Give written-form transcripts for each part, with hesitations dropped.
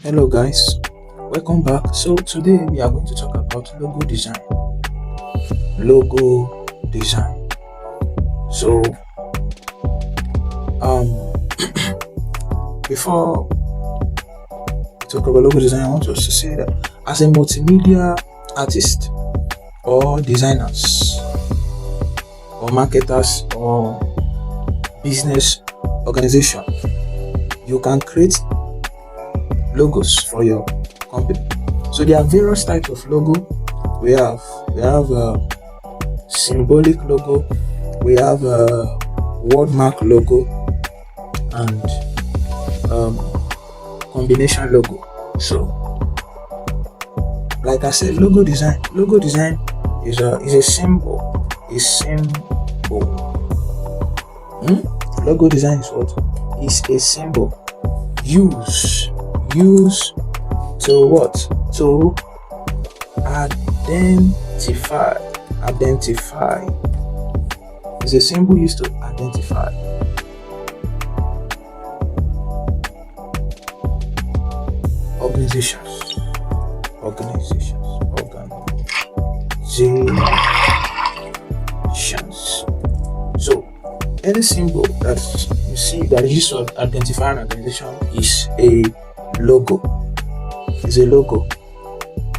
Hello guys, welcome back. So today we are going to talk about logo design. Logo design. So before we talk about logo design, I want us to say that as a multimedia artist or designers or marketers or business organization, you can create logos for your company. So there are various types of logo. We have symbolic logo, we have wordmark logo, and combination logo. So like I said, logo design is a symbol. Logo design is what? Is a symbol used to what? To identify. It's a symbol used to identify organizations. So any symbol that you see that is used to identify an organization is a logo.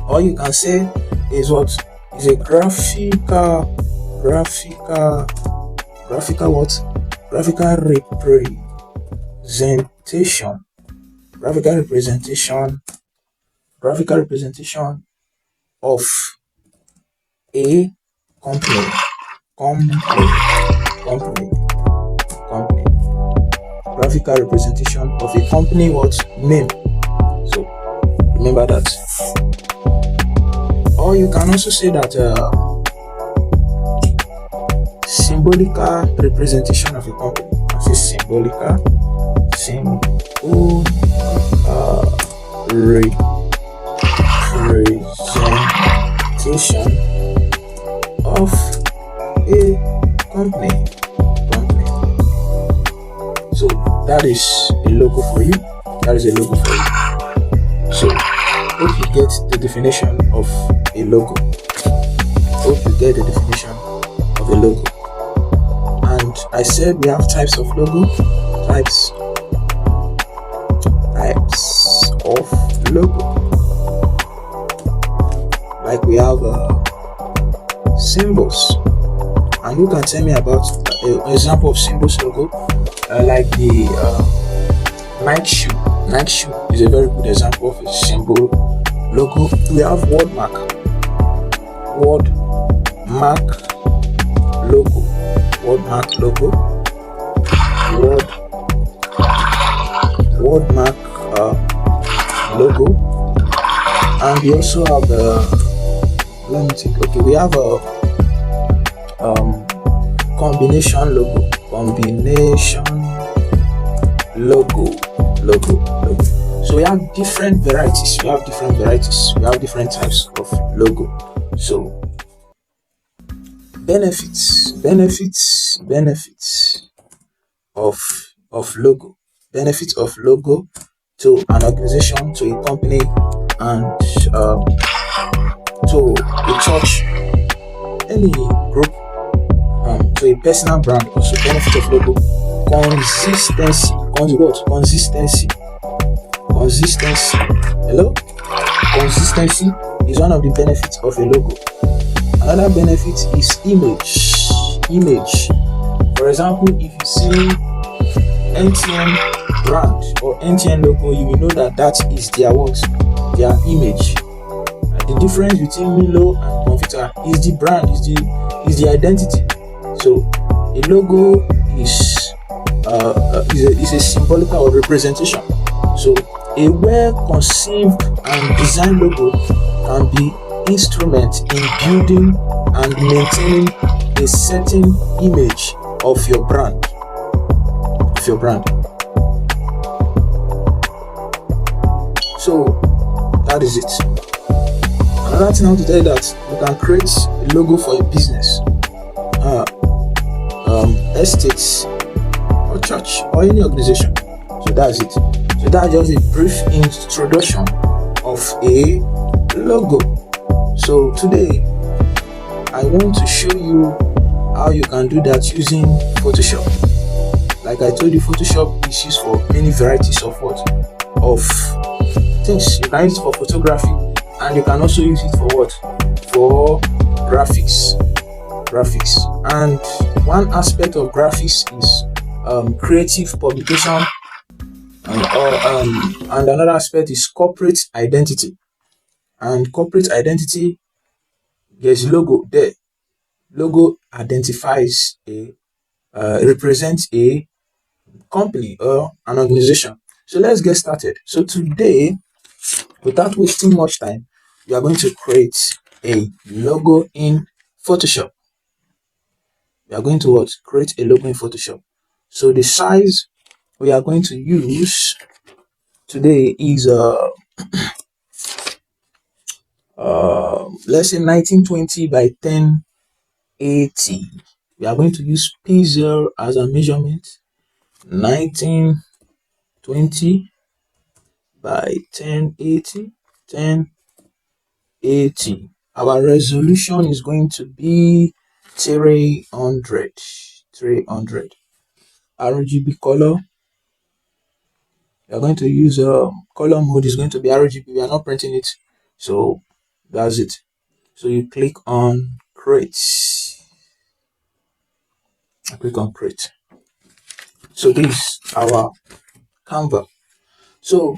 Or you can say is what? Is a graphical representation of a company. Graphical representation of a company name. So remember that. Or you can also say that symbolical representation of a company. I say symbolical representation of a company. So that is a logo for you. So hope you get the definition of a logo. And I said we have types of logo. Like we have symbols. And you can tell me about an example of symbols logo, like the Nike shoe. Nike shoe is a very good example of a symbol logo. We have wordmark logo, and we also have we have a combination logo. So we have different varieties. We have different types of logo. So benefits of logo. Benefits of logo to an organization, to a company, and to a church, any group, to a personal brand. Also, benefit of logo: consistency. Hello? Consistency is one of the benefits of a logo. Another benefit is image. For example, if you see MTN brand or MTN logo, you will know that is their image. The difference between Milo and Computer is the brand, is the identity. So a logo is a symbolical representation. So a well-conceived and designed logo can be instrument in building and maintaining a certain image of your brand. So that is it. Another thing I want to tell you that you can create a logo for a business, estates, or church, or any organization. So that's it. So that's just a brief introduction of a logo. So today I want to show you how you can do that using Photoshop. Like I told you, Photoshop is used for many varieties of of things. You can use it for photography, and you can also use it for for graphics. And one aspect of graphics is creative publication, and another aspect is corporate identity. And corporate identity, there's logo there. Logo identifies represents a company or an organization. So let's get started. So today, without wasting much time, we are going to create a logo in Photoshop. We are going to create a logo in Photoshop. So the size we are going to use today is let's say 1920 by 1080. We are going to use pixel as a measurement. 1920 by 1080. Our resolution is going to be 300. RGB color. We are going to use color mode is going to be RGB. We are not printing it, so that's it. So you click on create. I click on create. So this is our Canva. So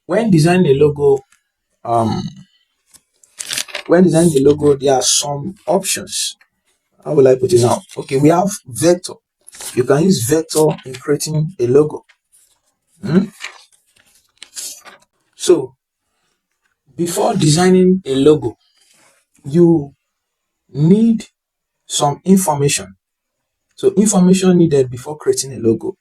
when designing a logo, there are some options. How will I put it now? Okay, we have vector. You can use vector in creating a logo. So before designing a logo, you need some information. So information needed before creating a logo.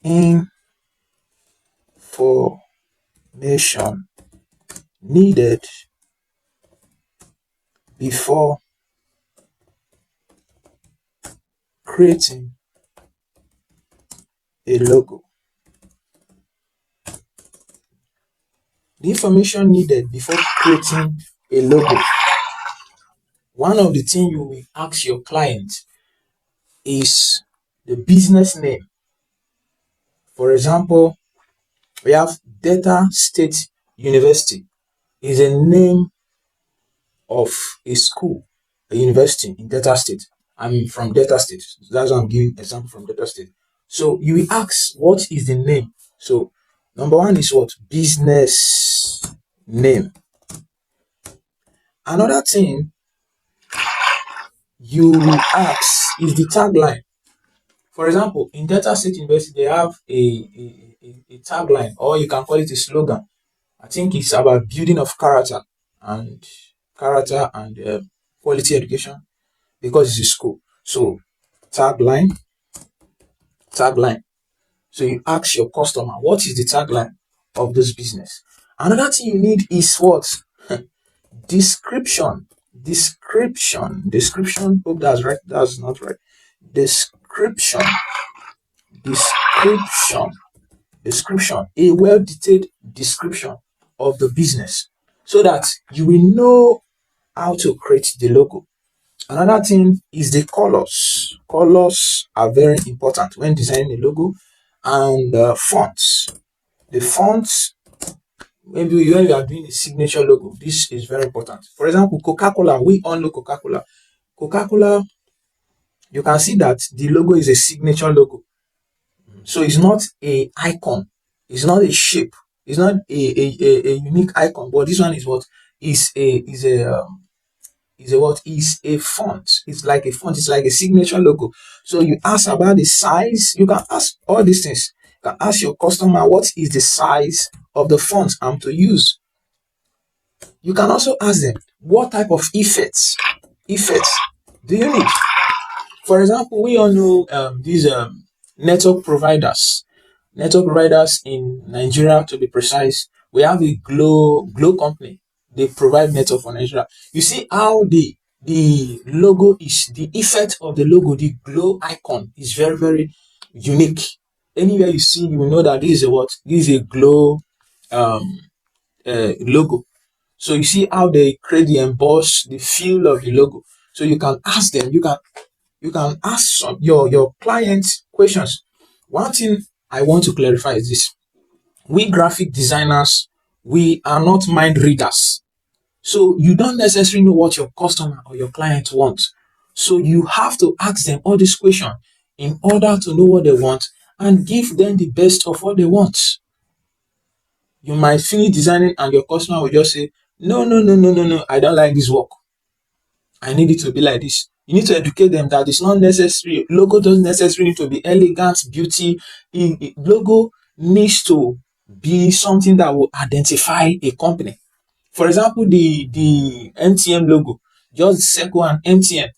Information needed before creating a logo. The information needed before creating a logo. One of the things you will ask your client is the business name. For example, we have Delta State University is a name of a school, a university in Delta State. I'm from Delta State. That's why I'm giving an example from Delta State. So you will ask, what is the name? So number one is what? Business name. Another thing you will ask is the tagline. For example, in Delta State University, they have a tagline, or you can call it a slogan. I think it's about building of character and quality education, because it's a school. So tagline. So you ask your customer, what is the tagline of this business? Another thing you need is what? Description. Hope that's right. That's not right. Description. A well-detailed description of the business, so that you will know how to create the logo. Another thing is the colors. Colors are very important when designing a logo, and fonts. The fonts, maybe when you are doing a signature logo, this is very important. For example, Coca-Cola, we all know Coca-Cola. Coca-Cola, you can see that the logo is a signature logo. So it's not a icon, it's not a shape, it's not a unique icon, but this one is what is a font. It's like a font, it's like a signature logo. So you ask about the size. You can ask all these things. You can ask your customer, what is the size of the font I'm to use? You can also ask them, what type of effects do you need? For example, we all know these network providers in Nigeria, to be precise. We have a Glow company. They provide network for Nigeria. You see how the the logo is, the effect of the logo, the glow icon is very, very unique. Anywhere you see, you will know that this is a what? This is a glow logo. So you see how they create the emboss, the feel of the logo. So you can ask them, you can ask your clients questions. One thing I want to clarify is this: we graphic designers, we are not mind readers. So you don't necessarily know what your customer or your client wants. So you have to ask them all these questions in order to know what they want and give them the best of what they want. You might finish designing and your customer will just say, no, no, no, no, no, no, I don't like this work. I need it to be like this. You need to educate them that it's not necessary. Logo doesn't necessarily need to be elegant, beauty. Logo needs to be something that will identify a company. For example, the MTN logo, just circle and MTN.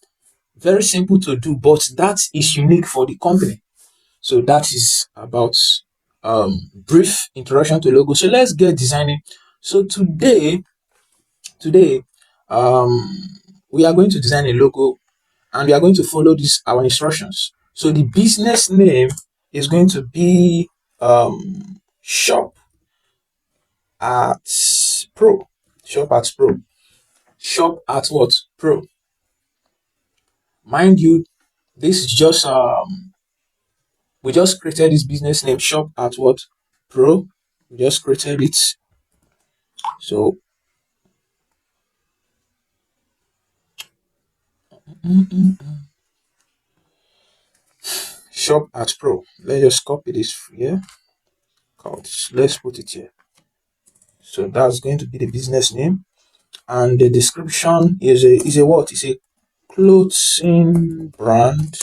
Very simple to do, but that is unique for the company. So that is about brief introduction to logo. So let's get designing. So today we are going to design a logo and we are going to follow our instructions. So the business name is going to be shop at pro. Shop at pro. Shop at what? Pro. Mind you, this is just we just created this business name, shop at what? Pro. We just created it. So shop at pro. Let's just copy this here. Let's put it here. So that's going to be the business name, and the description is a what? It's a clothing brand.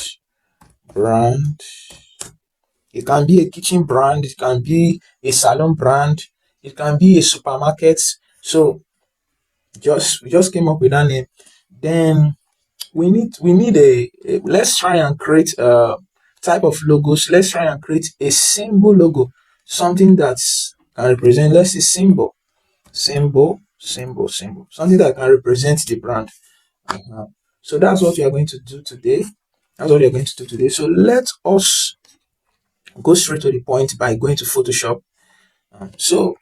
It can be a kitchen brand, it can be a salon brand, it can be a supermarket. So we just came up with that name. Then we need a let's try and create a type of logos. Let's try and create a symbol logo, something that can represent, let's say, symbol, something that can represent the brand. So that's what we are going to do today. So let us go straight to the point by going to Photoshop. So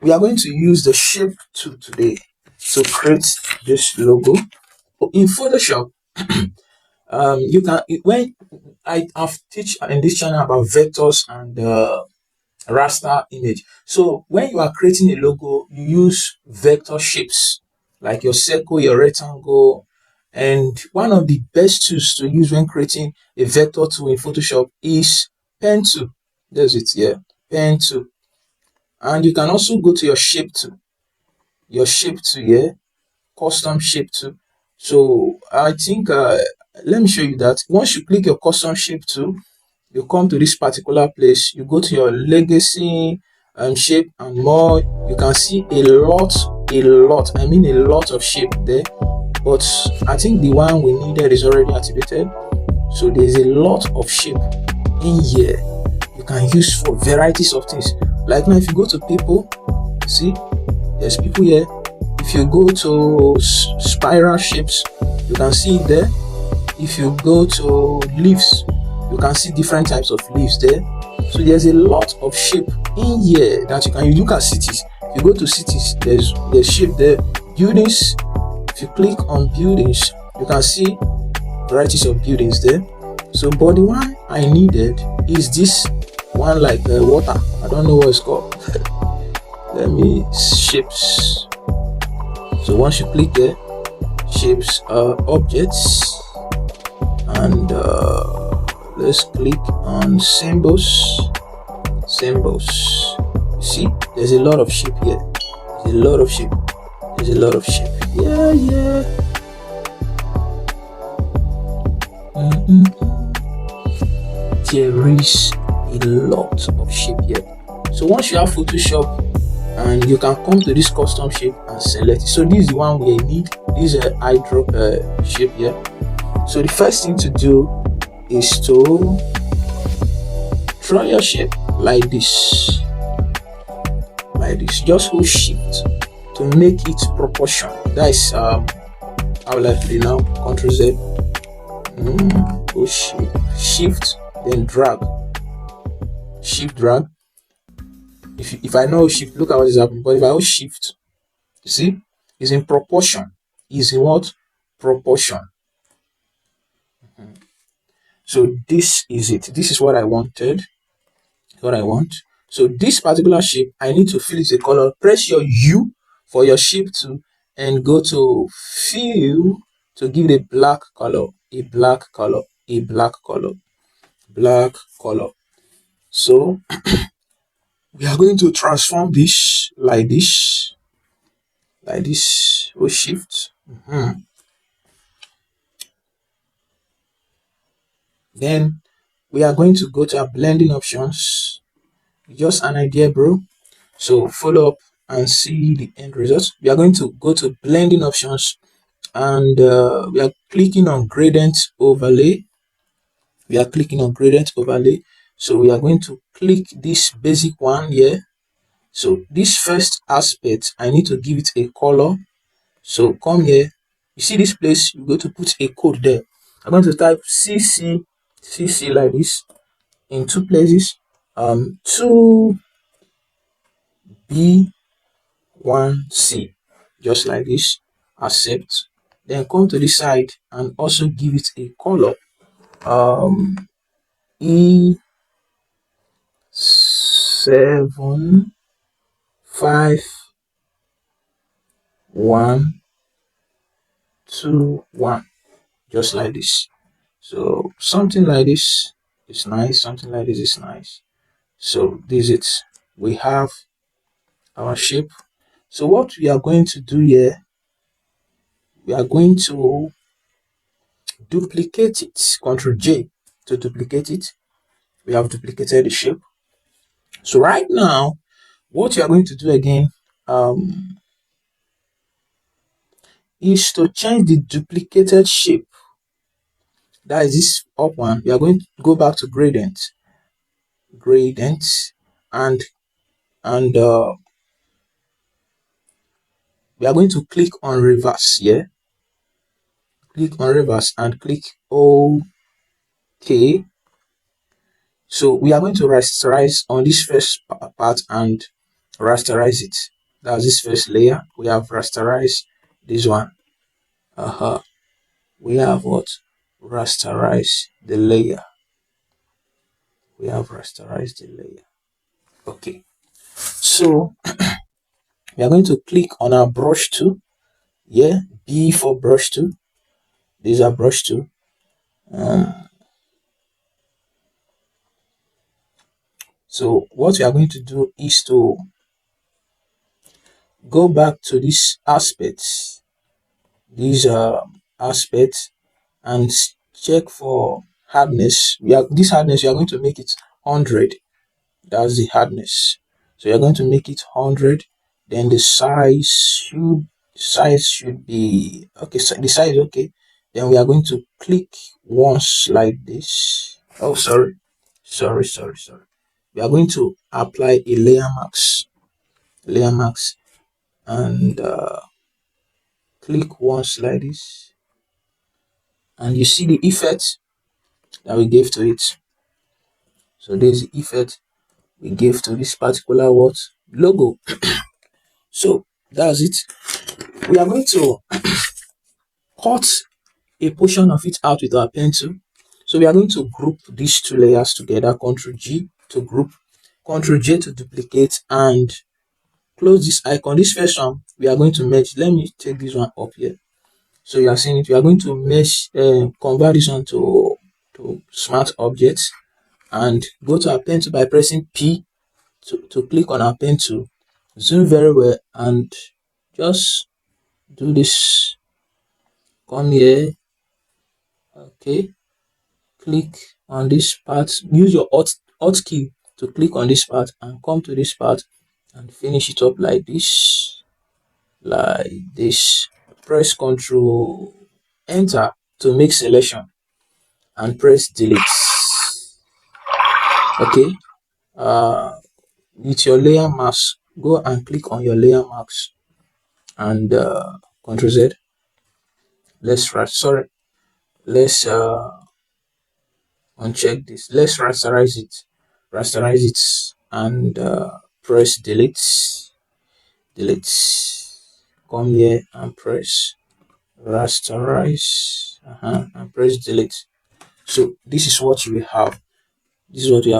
we are going to use the shape tool today to create this logo. In Photoshop, you can, when I've teach in this channel about vectors and raster image. So when you are creating a logo, you use vector shapes like your circle, your rectangle. And one of the best tools to use when creating a vector tool in Photoshop is pen tool. There's it here, pen tool. And you can also go to your shape tool here, custom shape tool. So I think let me show you that. Once you click your custom shape tool, you come to this particular place, you go to your legacy shape and more. You can see a lot of shape there, but I think the one we needed is already activated. So there's a lot of shape in here you can use for varieties of things. Like now, if you go to people, see there's people here. If you go to spiral shapes, you can see it there. If you go to leaves, you can see different types of leaves there. So there's a lot of shape in here that you can use. Look at cities. If you go to cities, there's shape there. Buildings, if you click on buildings, you can see varieties of buildings there. So but the one I needed is this one, like water. I don't know what it's called. Let me shapes. So once you click there, shapes, objects, and let's click on symbols. You see, there's a lot of shape here. There's a lot of shape. Yeah. There is a lot of shape here. So once you have Photoshop, and you can come to this custom shape and select it. So this is the one we need. This is a eyedrop shape here. So the first thing to do is to draw your shape like this. Just hold shift to make it proportion. That is how will I play now? Ctrl Z, push, shift, then drag, shift, drag. If I know shift, look at what is happening. But if I hold shift, you see, it's in proportion. Is in what? Proportion. So this is it. This is what I wanted. What I want. So this particular shape, I need to fill it a color. Press your U for your shape to, and go to fill to give it a black color, a black color, a black color, black color. So we are going to transform this like this, like this. We'll shift. Then we are going to go to our blending options. Just an idea, bro. So follow up and see the end result. We are going to go to blending options, and we are clicking on gradient overlay. We are clicking on gradient overlay. So we are going to click this basic one here. So this first aspect, I need to give it a color. So come here. You see this place, you go to put a code there. I'm going to type CC like this in two places. 2B1C, just like this. Accept. Then come to the side and also give it a color. E75121, just like this. So something like this is nice, something like this is nice. So this is it. We have our shape. So what we are going to do here, we are going to duplicate it. Ctrl J to duplicate it. We have duplicated the shape. So right now, what you are going to do again is to change the duplicated shape. That is this up one. We are going to go back to gradient, and we are going to click on reverse here. Click on reverse and click OK. So we are going to rasterize on this first part and rasterize it. That's this first layer. We have rasterized this one. We have what? Rasterize the layer. We have rasterized the layer. Okay. So we are going to click on our brush tool. Yeah, B for brush tool. These are brush tool. So what we are going to do is to go back to this aspects, these aspects, and check for hardness. This hardness, we are going to make it 100. That's the hardness. So you're going to make it 100. Then the size should be okay. So the size okay. Then we are going to click once like this. Oh, sorry. We are going to apply a layer mask, and click once like this, and you see the effect that we gave to it. So there's the effect we gave to this particular logo. So that's it. We are going to cut a portion of it out with our pencil. So we are going to group these two layers together. Ctrl G to group, Ctrl J to duplicate, and close this icon. This first one we are going to merge. Let me take this one up here. So you are seeing it. We are going to mesh, convert this one to smart objects, and go to our pencil by pressing P to click on our pencil. Zoom very well and just do this. Come here. Okay. Click on this part. Use your alt key to click on this part and come to this part and finish it up like this. Like this. Press Ctrl Enter to make selection and press delete. Okay. With your layer mask, go and click on your layer mask and Ctrl Z. Let's let's uncheck this. Let's rasterize it, and press delete. Come here and press rasterize, and press delete. So this is what we have.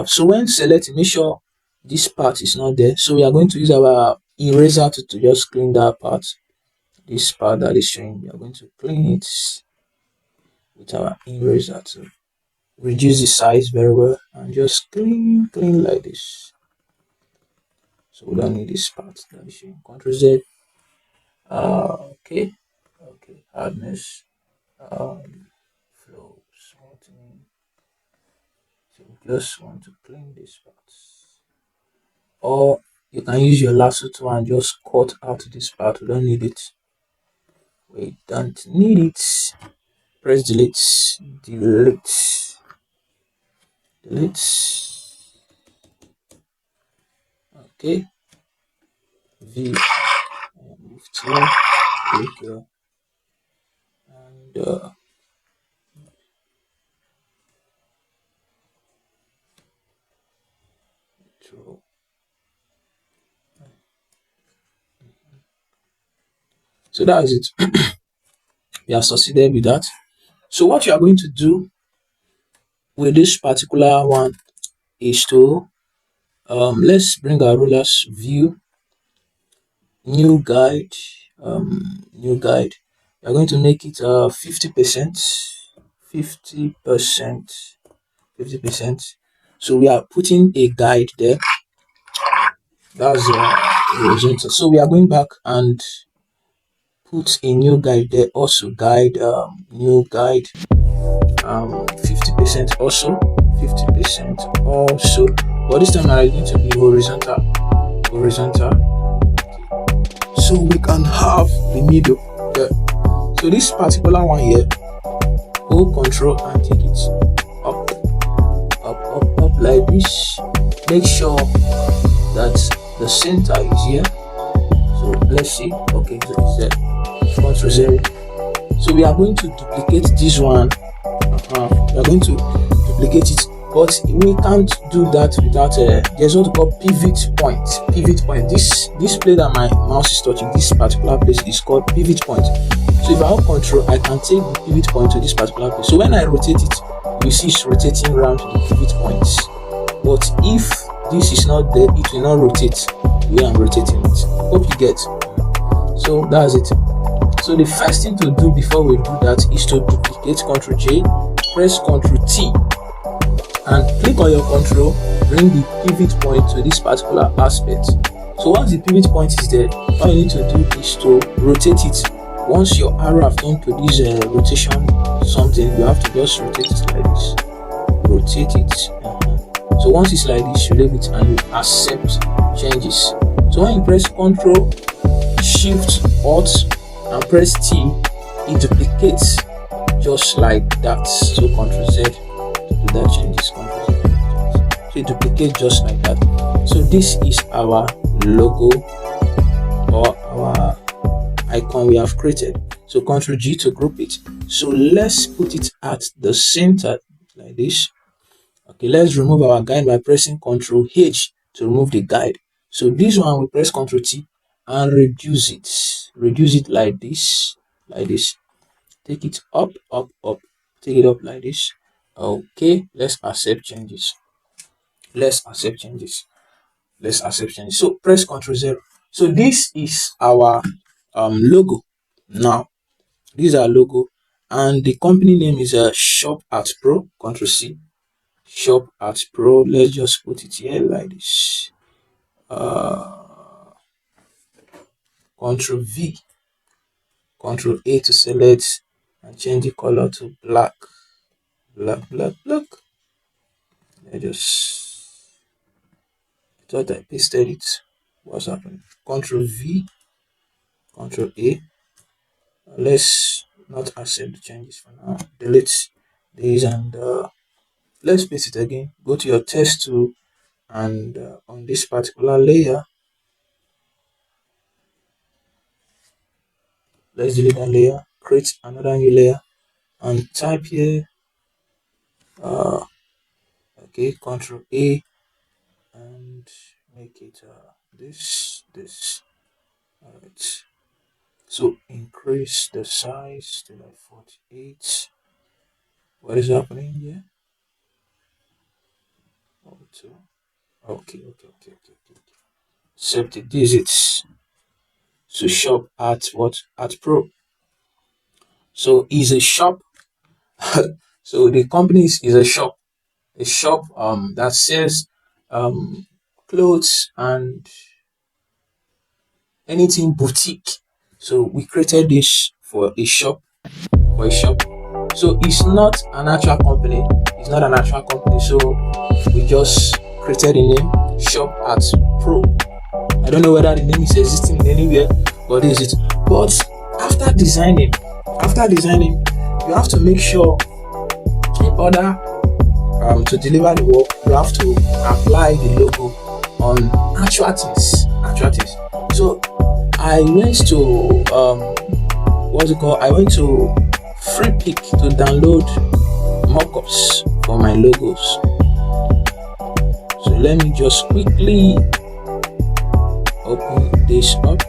So when selecting, make sure this part is not there. So we are going to use our eraser to just clean that part. This part that is showing, we are going to clean it with our eraser to reduce the size very well, and just clean like this. So we don't need this part that is showing. Ctrl Z. Okay, hardness, flow, smoothing. So we just want to clean this part. Or you can use your lasso tool and just cut out this part. We don't need it. Press delete. Okay, V, move to click here, and draw. So that is it. We have succeeded with that. So what you are going to do with this particular one is to let's bring our rulers view, new guide. New guide. We are going to make it 50%. 50%. So we are putting a guide there. That's horizontal. So we are going back and put a new guide there. Also guide, new guide, 50% also, 50% also. But this time I need to be horizontal. So we can have the middle there. So this particular one here, hold control and take it up like this. Make sure that the center is here. So let's see. Okay, so it's there. Ctrl Z. So we are going to duplicate this one. We are going to duplicate it, but we can't do that without there's what we call pivot point. This place that my mouse is touching, this particular place is called pivot point. So if I hold control, I can take the pivot point to this particular place. So when I rotate it, you see it's rotating around the pivot points. But if this is not there, it will not rotate the way I'm rotating it. Hope you get. So that's it. So the first thing to do before we do that is to duplicate. Ctrl J, press Ctrl T, and click on your control, bring the pivot point to this particular aspect. So once the pivot point is there, all you need to do is to rotate it. Once your arrow have come to this rotation something, you have to just rotate it like this. Rotate it. So once it's like this, you leave it and you accept changes. So when you press Ctrl, Shift, Alt, and press T, it duplicates just like that. So Ctrl Z to do that changes. Ctrl Z. So it duplicates just like that. So this is our logo or our icon we have created. So Ctrl G to group it. So let's put it at the center like this. Okay, let's remove our guide by pressing Ctrl H to remove the guide. So this one we press Ctrl T and reduce it like this. Take it up. Take it up like this. Okay, let's accept changes. So press Ctrl 0. So this is our logo. Now this is our logo, and the company name is Shop at Pro. Ctrl C, Shop at Pro. Let's just put it here like this. Ctrl V, Ctrl A to select and change the color to black. I just thought I pasted it. What's happening? Ctrl V, Ctrl A. Let's not accept the changes for now. Delete these and let's paste it again. Go to your text tool and on this particular layer, Let's delete that layer, create another new layer, and type here, okay, Control A, and make it this. All right. So increase the size to like 48. What is happening here? Oh, two. Okay. Set the digits to shop at what? At Pro. So is a shop. So the company is a shop that sells clothes and anything boutique. So we created this for a shop, So it's not an actual company. It's not an actual company. So we just created a name, shop at Pro. I don't know whether the name is existing in anywhere, but this is it. But after designing, you have to make sure in order to deliver the work, you have to apply the logo on actual things. So I went to I went to free pick to download mockups for my logos. So let me just quickly open this up.